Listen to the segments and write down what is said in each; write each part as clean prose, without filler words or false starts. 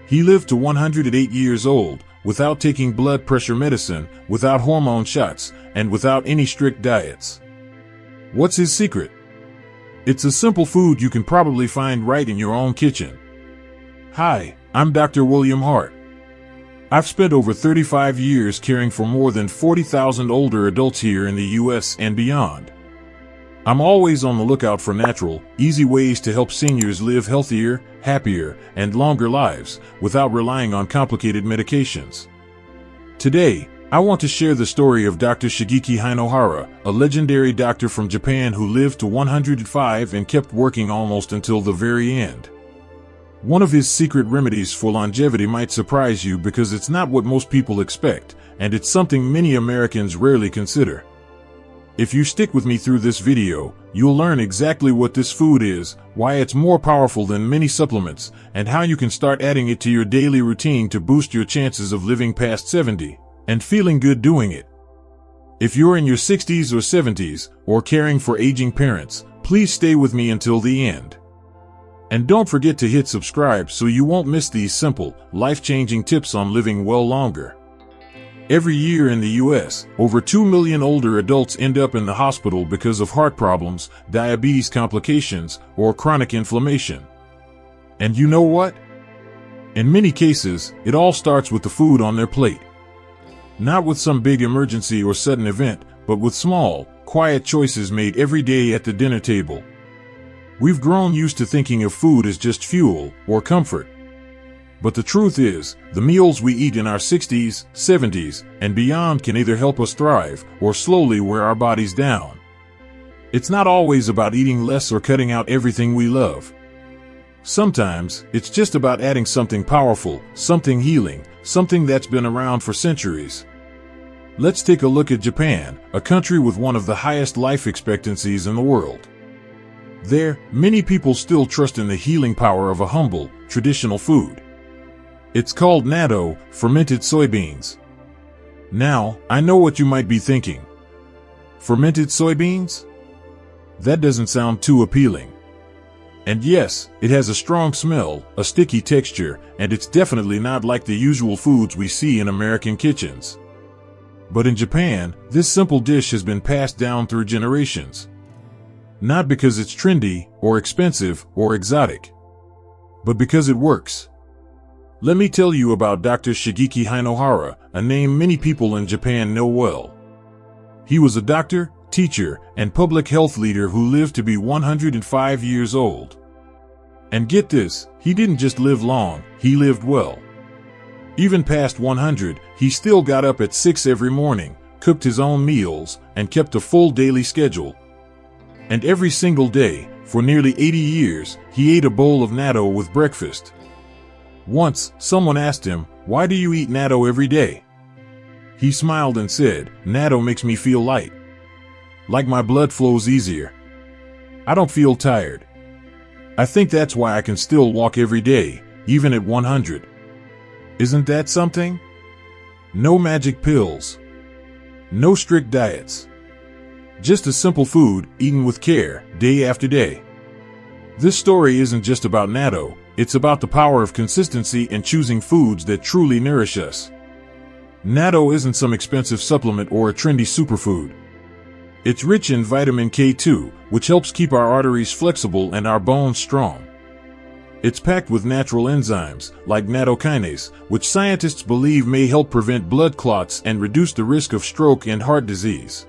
He lived to 108 years old, without taking blood pressure medicine, without hormone shots, and without any strict diets. What's his secret? It's a simple food you can probably find right in your own kitchen. Hi, I'm Dr. William Hart. I've spent over 35 years caring for more than 40,000 older adults here in the U.S. and beyond. I'm always on the lookout for natural, easy ways to help seniors live healthier, happier, and longer lives without relying on complicated medications. Today, I want to share the story of Dr. Shigeki Hainohara, a legendary doctor from Japan who lived to 105 and kept working almost until the very end. One of his secret remedies for longevity might surprise you because it's not what most people expect, and it's something many Americans rarely consider. If you stick with me through this video, you'll learn exactly what this food is, why it's more powerful than many supplements, and how you can start adding it to your daily routine to boost your chances of living past 70 and feeling good doing it. If you're in your 60s or 70s, or caring for aging parents, please stay with me until the end. And don't forget to hit subscribe so you won't miss these simple, life-changing tips on living well longer. Every year in the U.S., over 2 million older adults end up in the hospital because of heart problems, diabetes complications, or chronic inflammation. And you know what? In many cases, it all starts with the food on their plate. Not with some big emergency or sudden event, but with small, quiet choices made every day at the dinner table. We've grown used to thinking of food as just fuel or comfort. But the truth is, the meals we eat in our 60s, 70s, and beyond can either help us thrive or slowly wear our bodies down. It's not always about eating less or cutting out everything we love. Sometimes, it's just about adding something powerful, something healing, something that's been around for centuries. Let's take a look at Japan, a country with one of the highest life expectancies in the world. There, many people still trust in the healing power of a humble, traditional food. It's called Natto, fermented soybeans. Now, I know what you might be thinking. Fermented soybeans? That doesn't sound too appealing. And yes, it has a strong smell, a sticky texture, and it's definitely not like the usual foods we see in American kitchens. But in Japan, this simple dish has been passed down through generations. Not because it's trendy, or expensive, or exotic, but because it works. Let me tell you about Dr. Shigeki Hainohara, a name many people in Japan know well. He was a doctor, teacher, and public health leader who lived to be 105 years old. And get this, he didn't just live long, he lived well. Even past 100, he still got up at 6 every morning, cooked his own meals, and kept a full daily schedule. And every single day, for nearly 80 years, he ate a bowl of natto with breakfast. Once, someone asked him, "Why do you eat natto every day?" He smiled and said, "Natto makes me feel light. Like my blood flows easier. I don't feel tired. I think that's why I can still walk every day, even at 100. Isn't that something? No magic pills. No strict diets. Just a simple food, eaten with care, day after day." This story isn't just about natto. It's about the power of consistency and choosing foods that truly nourish us. Natto isn't some expensive supplement or a trendy superfood. It's rich in vitamin K2, which helps keep our arteries flexible and our bones strong. It's packed with natural enzymes, like nattokinase, which scientists believe may help prevent blood clots and reduce the risk of stroke and heart disease.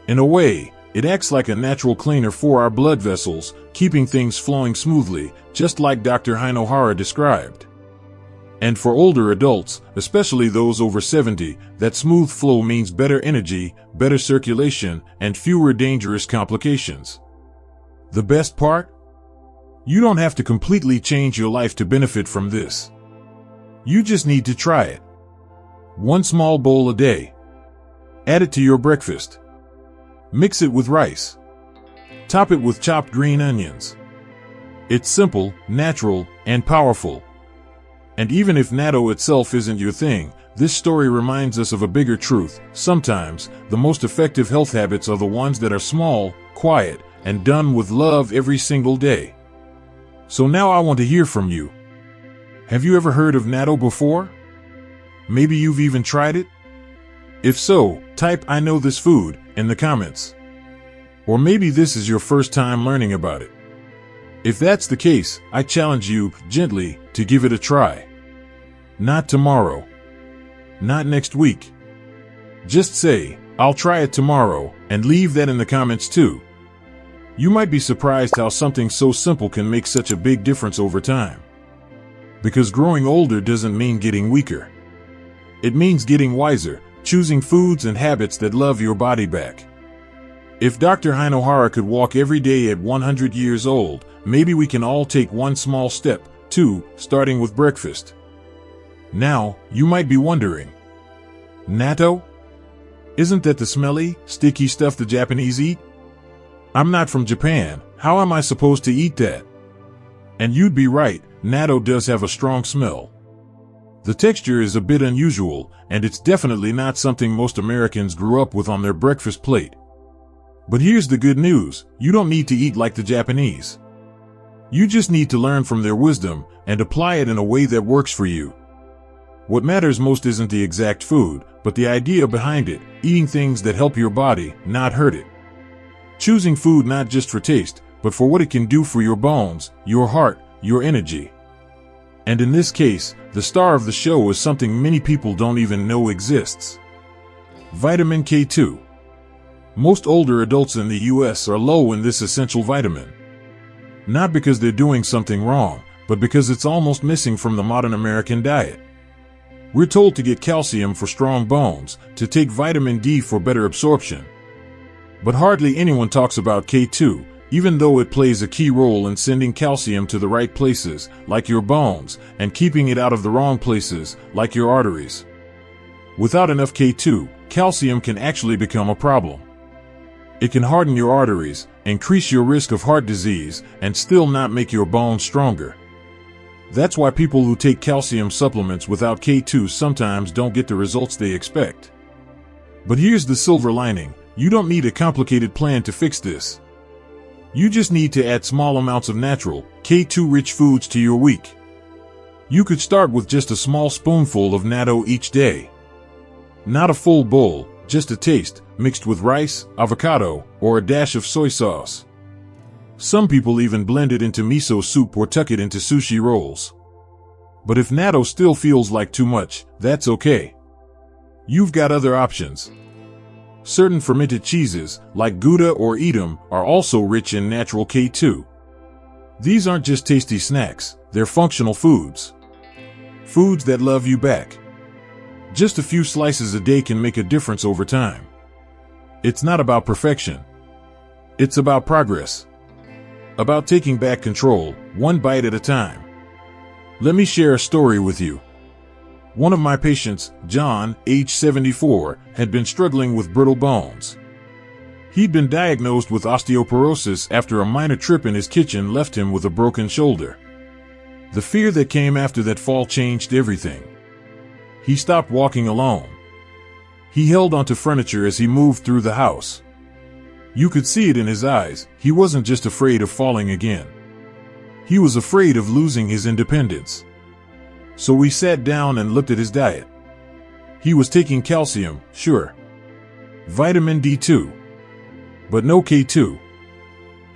In a way, it acts like a natural cleaner for our blood vessels, keeping things flowing smoothly, just like Dr. Hainohara described. And for older adults, especially those over 70, that smooth flow means better energy, better circulation, and fewer dangerous complications. The best part? You don't have to completely change your life to benefit from this. You just need to try it. One small bowl a day. Add it to your breakfast. Mix it with rice. Top it with chopped green onions. It's simple, natural, and powerful. And even if natto itself isn't your thing, this story reminds us of a bigger truth. Sometimes, the most effective health habits are the ones that are small, quiet, and done with love every single day. So now I want to hear from you. Have you ever heard of natto before? Maybe you've even tried it? If so, type "I know this food" in the comments. Or maybe this is your first time learning about it. If that's the case, I challenge you, gently, to give it a try. Not tomorrow. Not next week. Just say, "I'll try it tomorrow," and leave that in the comments too. You might be surprised how something so simple can make such a big difference over time. Because growing older doesn't mean getting weaker. It means getting wiser, choosing foods and habits that love your body back. If Dr. Hinohara could walk every day at 100 years old, maybe we can all take one small step, too, starting with breakfast. Now, you might be wondering, natto? Isn't that the smelly, sticky stuff the Japanese eat? I'm not from Japan. How am I supposed to eat that? And you'd be right, natto does have a strong smell. The texture is a bit unusual, and it's definitely not something most Americans grew up with on their breakfast plate. But here's the good news, you don't need to eat like the Japanese. You just need to learn from their wisdom and apply it in a way that works for you. What matters most isn't the exact food, but the idea behind it, eating things that help your body, not hurt it. Choosing food not just for taste, but for what it can do for your bones, your heart, your energy. And in this case, the star of the show is something many people don't even know exists. Vitamin K2. Most older adults in the US are low in this essential vitamin. Not because they're doing something wrong, but because it's almost missing from the modern American diet. We're told to get calcium for strong bones, to take vitamin D for better absorption. But hardly anyone talks about K2, even though it plays a key role in sending calcium to the right places, like your bones, and keeping it out of the wrong places, like your arteries. Without enough K2, calcium can actually become a problem. It can harden your arteries, increase your risk of heart disease, and still not make your bones stronger. That's why people who take calcium supplements without K2 sometimes don't get the results they expect. But here's the silver lining, you don't need a complicated plan to fix this. You just need to add small amounts of natural, K2-rich foods to your week. You could start with just a small spoonful of natto each day. Not a full bowl, just a taste, mixed with rice, avocado, or a dash of soy sauce. Some people even blend it into miso soup or tuck it into sushi rolls. But if natto still feels like too much, that's okay. You've got other options. Certain fermented cheeses, like Gouda or Edam, are also rich in natural K2. These aren't just tasty snacks, they're functional foods. Foods that love you back. Just a few slices a day can make a difference over time. It's not about perfection. It's about progress. About taking back control, one bite at a time. Let me share a story with you. One of my patients, John, age 74, had been struggling with brittle bones. He'd been diagnosed with osteoporosis after a minor trip in his kitchen left him with a broken shoulder. The fear that came after that fall changed everything. He stopped walking alone. He held onto furniture as he moved through the house. You could see it in his eyes, he wasn't just afraid of falling again. He was afraid of losing his independence. So we sat down and looked at his diet. He was taking calcium, sure. Vitamin D too. But no K2.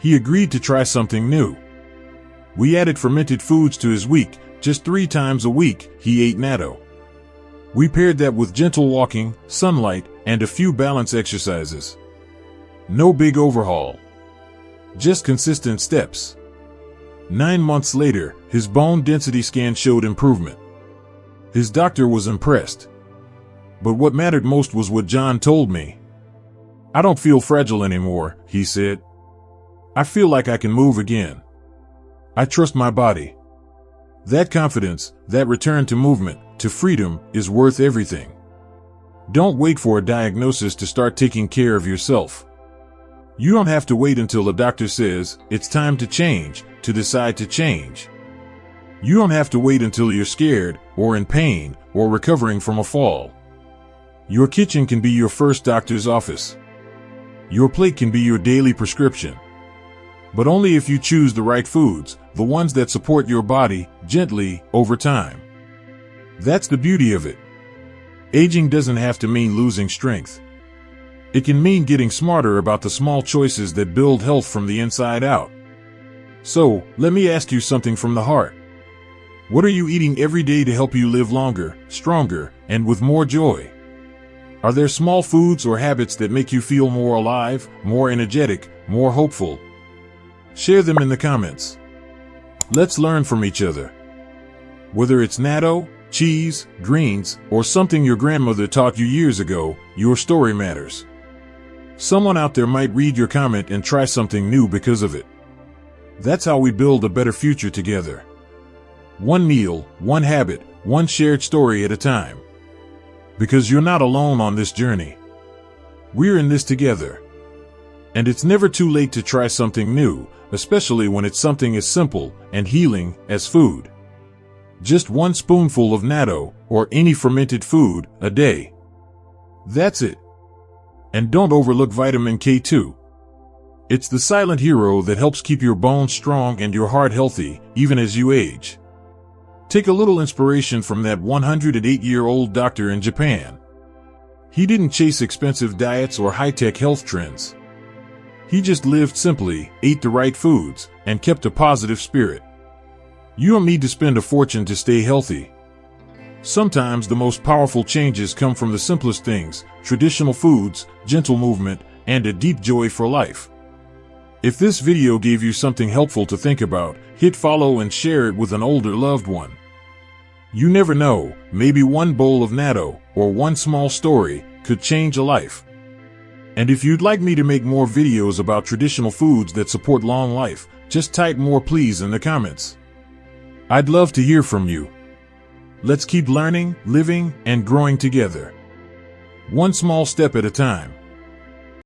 He agreed to try something new. We added fermented foods to his week. Just 3 times a week, he ate natto. We paired that with gentle walking, sunlight, and a few balance exercises. No big overhaul. Just consistent steps. 9 months later, his bone density scan showed improvement. His doctor was impressed. But what mattered most was what John told me. "I don't feel fragile anymore," he said. "I feel like I can move again. I trust my body." That confidence, that return to movement, to freedom, is worth everything. Don't wait for a diagnosis to start taking care of yourself. You don't have to wait until a doctor says, "It's time to change," to decide to change. You don't have to wait until you're scared, or in pain, or recovering from a fall. Your kitchen can be your first doctor's office. Your plate can be your daily prescription. But only if you choose the right foods, the ones that support your body, gently, over time. That's the beauty of it. Aging doesn't have to mean losing strength. It can mean getting smarter about the small choices that build health from the inside out. So, let me ask you something from the heart. What are you eating every day to help you live longer, stronger, and with more joy? Are there small foods or habits that make you feel more alive, more energetic, more hopeful? Share them in the comments. Let's learn from each other. Whether it's natto, cheese, greens, or something your grandmother taught you years ago, your story matters. Someone out there might read your comment and try something new because of it. That's how we build a better future together. One meal, one habit, one shared story at a time. Because you're not alone on this journey. We're in this together. And it's never too late to try something new, especially when it's something as simple and healing as food. Just one spoonful of natto, or any fermented food, a day. That's it. And don't overlook vitamin K2. It's the silent hero that helps keep your bones strong and your heart healthy, even as you age. Take a little inspiration from that 108-year-old doctor in Japan. He didn't chase expensive diets or high-tech health trends. He just lived simply, ate the right foods, and kept a positive spirit. You don't need to spend a fortune to stay healthy. Sometimes the most powerful changes come from the simplest things: traditional foods, gentle movement, and a deep joy for life. If this video gave you something helpful to think about, hit follow and share it with an older loved one. You never know, maybe one bowl of natto, or one small story, could change a life. And if you'd like me to make more videos about traditional foods that support long life, just type "more please" in the comments. I'd love to hear from you. Let's keep learning, living, and growing together. One small step at a time.